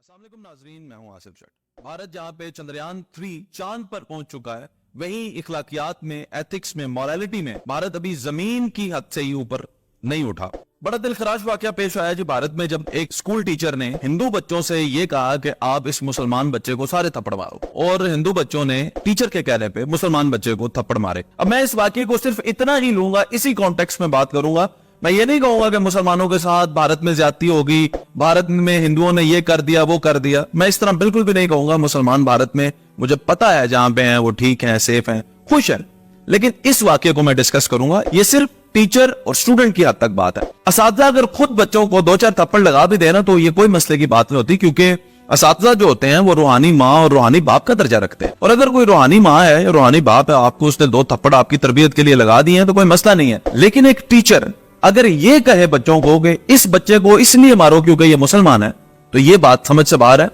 अस्सलाम वालेकुम नाज़रीन, मैं हूं आसिफ जट। भारत जहां पे चंद्रयान 3 चांद पर पहुंच चुका है, वहीं इखलाकियात में, एथिक्स में, मोरालिटी में भारत अभी जमीन की हद से ही ऊपर नहीं उठा। बड़ा दिलखराश वाकया पेश आया जी भारत में, जब एक स्कूल टीचर ने हिंदू बच्चों से ये कहा कि आप इस मुसलमान बच्चे को सारे थप्पड़ मारो, और हिंदू बच्चों ने टीचर के कहने पे मुसलमान बच्चे को थप्पड़ मारे। अब मैं इस वाकये को सिर्फ इतना ही लूंगा, इसी कॉन्टेक्स्ट में बात करूंगा। मैं ये नहीं कहूंगा कि मुसलमानों के साथ भारत में ज्यादती होगी, भारत में हिंदुओं ने ये कर दिया वो कर दिया। मैं इस तरह बिल्कुल भी नहीं कहूंगा। मुसलमान भारत में, मुझे पता है जहां पे हैं वो ठीक हैं, सेफ हैं, खुश हैं। लेकिन इस वाकये को मैं डिस्कस करूंगा। ये सिर्फ टीचर और स्टूडेंट की हद तक बात है। असातिज़ा अगर खुद बच्चों को 2-4 थप्पड़ लगा भी देना तो ये कोई मसले की बात नहीं होती, क्योंकि असातिज़ा जो होते हैं वो रूहानी माँ और रूहानी बाप का दर्जा रखते हैं। और अगर कोई रूहानी माँ है या रूहानी बाप है, आपको उसने 2 थप्पड़ आपकी तरबियत के लिए लगा दिए हैं तो कोई मसला नहीं है। लेकिन एक टीचर अगर ये कहे बच्चों को कि इस बच्चे को इसलिए मारो क्योंकि ये मुसलमान है, तो ये बात समझ से बाहर है।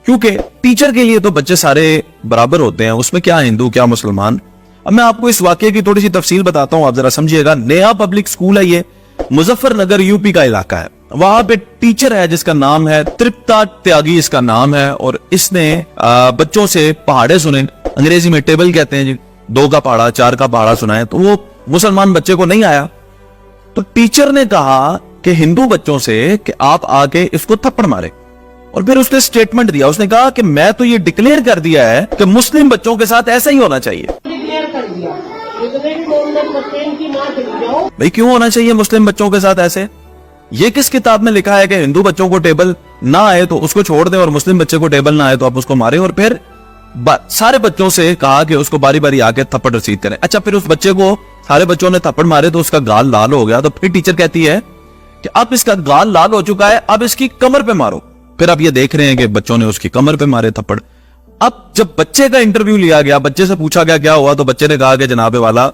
क्योंकि टीचर के लिए तो बच्चे सारे बराबर होते हैं, उसमें क्या हिंदू क्या मुसलमान। अब मैं आपको इस वाकये की थोड़ी सी तफसील बताता हूं, आप जरा समझिएगा। नया पब्लिक स्कूल है ये, मुजफ्फरनगर यूपी का इलाका है। वहां पे टीचर है जिसका नाम है तृप्ता त्यागी, इसका नाम है। और इसने बच्चों से पहाड़े सुने, अंग्रेजी में टेबल कहते हैं जी, 2 का पहाड़ा 4 का पहाड़ा सुनाए। तो वो मुसलमान बच्चे को नहीं आया, तो टीचर ने कहा कि हिंदू बच्चों से कि आप आके इसको थप्पड़ मारे। और फिर उसने स्टेटमेंट दिया, उसने कहा कि मैं तो ये डिक्लेयर कर दिया है कि मुस्लिम बच्चों के साथ ऐसा ही होना चाहिए। डिक्लेयर कर दिया, भाई क्यों होना चाहिए मुस्लिम बच्चों के साथ ऐसे? ये किस किताब में लिखा है कि हिंदू बच्चों को टेबल ना आए तो उसको छोड़ दें, और मुस्लिम बच्चे को टेबल ना आए तो आप उसको मारे? और फिर सारे बच्चों से कहा कि उसको बारी बारी आके थप्पड़ रसीद करें। अच्छा, फिर उस बच्चे को सारे बच्चों ने थप्पड़ मारे तो उसका गाल लाल हो गया। तो फिर टीचर कहती है कि अब इसका गाल लाल हो चुका है, अब इसकी कमर पे मारो। फिर आप ये देख रहे हैं कि बच्चों ने उसकी कमर पे मारे थप्पड़। अब जब बच्चे का इंटरव्यू लिया गया, बच्चे से पूछा गया क्या हुआ, तो बच्चे ने कहा कि जनाबे वाला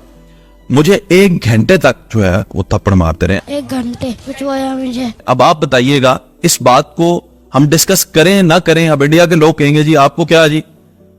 मुझे 1 घंटे तक जो है वो थप्पड़ मारते रहे। 1 घंटे पिटवाया मुझे। अब आप बताइएगा, इस बात को हम डिस्कस करें ना करें? अब इंडिया के लोग कहेंगे जी आपको क्या जी।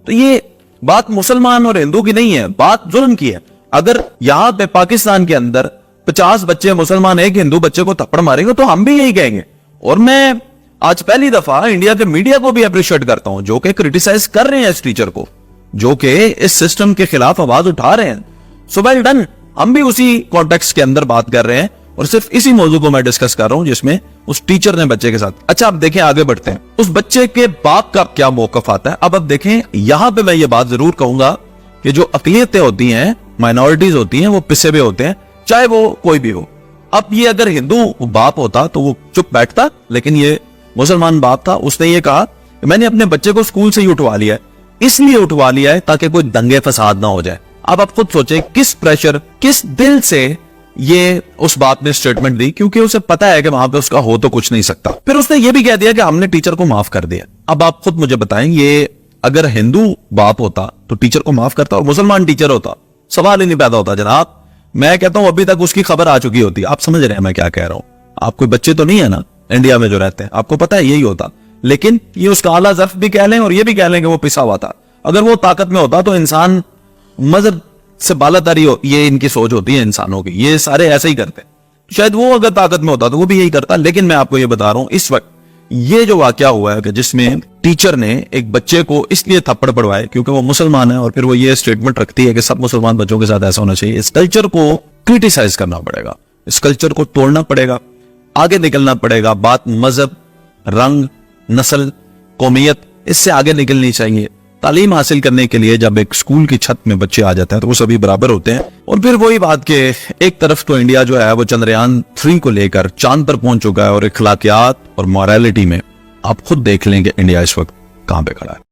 तो ये बात मुसलमान और हिंदू की नहीं है, बात जुल्म की है। अगर यहां पे पाकिस्तान के अंदर 50 बच्चे मुसलमान, 1 हिंदू बच्चे को थप्पड़ मारेंगे तो हम भी यही कहेंगे। और मैं आज पहली दफा इंडिया के मीडिया को भी अप्रिशिएट करता हूं, जो कि क्रिटिसाइज कर रहे हैं इस टीचर को, जो कि इस सिस्टम के खिलाफ आवाज उठा रहे हैं। So well done. हम भी उसी कॉन्टेक्स्ट के अंदर बात कर रहे हैं और सिर्फ इसी मौजू को मैं डिस्कस कर रहा हूं जिसमें उस टीचर ने बच्चे के साथ। अच्छा, अब देखें, आगे बढ़ते हैं, उस बच्चे के बाप का क्या मौकफ आता है। अब देखें, यहां पे मैं ये बात जरूर कहूंगा कि जो अकलियतें होती हैं, माइनॉरिटीज होती हैं, वो पिसे हुए होते हैं, चाहे वो कोई भी हो। अब ये अगर हिंदू बाप होता तो वो चुप बैठता, लेकिन ये मुसलमान बाप था। उसने ये कहा कि मैंने अपने बच्चे को स्कूल से ही उठवा लिया है, इसलिए उठवा लिया है ताकि कोई दंगे फसाद ना हो जाए। अब आप खुद सोचें किस प्रेशर, किस दिल से ये उस बाप ने स्टेटमेंट दी, क्योंकि उसे पता है कि वहां पे उसका हो तो कुछ नहीं सकता। फिर उसने ये भी कह दिया कि हमने टीचर को माफ कर दिया। अब आप खुद मुझे बताएं, ये अगर हिंदू बाप होता तो टीचर को माफ करता, और मुसलमान टीचर होता सवाल ही नहीं पैदा होता जनाब। मैं कहता हूं अभी तक उसकी खबर आ चुकी होती। आप समझ रहे हैं मैं क्या कह रहा हूं? आप कोई बच्चे तो नहीं है ना इंडिया में जो रहते हैं, आपको पता है यही होता। लेकिन ये उसका आला ज़र्फ भी कह लें और ये भी कह लें कि वो पिसा हुआ था। अगर वो ताकत में होता तो इंसान मजहब से बालातारी हो, ये इनकी सोच होती है इंसानों की, ये सारे ऐसे ही करते हैं। शायद वो अगर ताकत में होता तो वो भी यही करता। लेकिन मैं आपको ये बता रहा हूं, इस वक्त ये जो वाकया हुआ है कि जिसमें टीचर ने एक बच्चे को इसलिए थप्पड़ पड़वाए क्योंकि वो मुसलमान है, और फिर वो ये स्टेटमेंट रखती है कि सब मुसलमान बच्चों के साथ ऐसा होना चाहिए। इस कल्चर को क्रिटिसाइज करना पड़ेगा, इस कल्चर को तोड़ना पड़ेगा, आगे निकलना पड़ेगा। बात मजहब, रंग, नस्ल, कौमियत, इससे आगे निकलनी चाहिए। तालीम हासिल करने के लिए जब एक स्कूल की छत में बच्चे आ जाते हैं तो वो सभी बराबर होते हैं। और फिर वही बात के एक तरफ तो इंडिया जो है वो चंद्रयान 3 को लेकर चांद पर पहुंच चुका है, और इखलाकियात और मोरालिटी में आप खुद देख लेंगे इंडिया इस वक्त कहां पे खड़ा है।